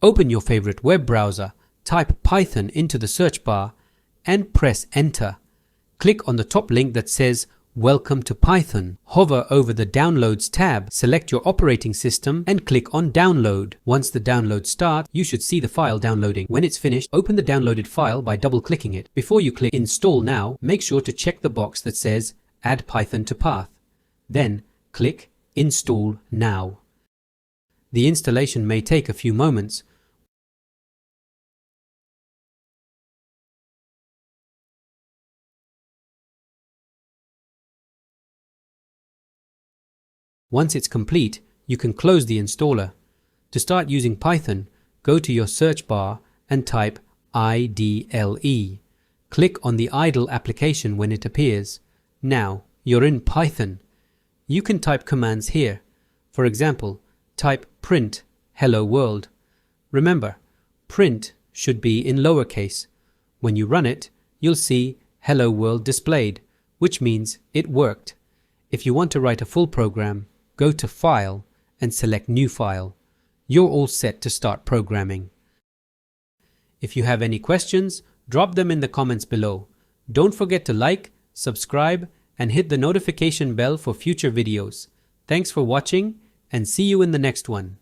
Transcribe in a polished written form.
Open your favorite web browser, type Python into the search bar, and press Enter. Click on the top link that says Welcome to Python. Hover over the Downloads tab, select your operating system and click on Download. Once the download starts, you should see the file downloading. When it's finished, open the downloaded file by double-clicking it. Before you click Install Now, make sure to check the box that says Add Python to Path. Then click Install Now. The installation may take a few moments. Once it's complete, you can close the installer. To start using Python, go to your search bar and type IDLE. Click on the idle application when it appears. Now, you're in Python. You can type commands here. For example, type print hello world. Remember, print should be in lowercase. When you run it, you'll see hello world displayed, which means it worked. If you want to write a full program, go to File and select New File. You're all set to start programming. If you have any questions, drop them in the comments below. Don't forget to like, subscribe, and hit the notification bell for future videos. Thanks for watching, and see you in the next one.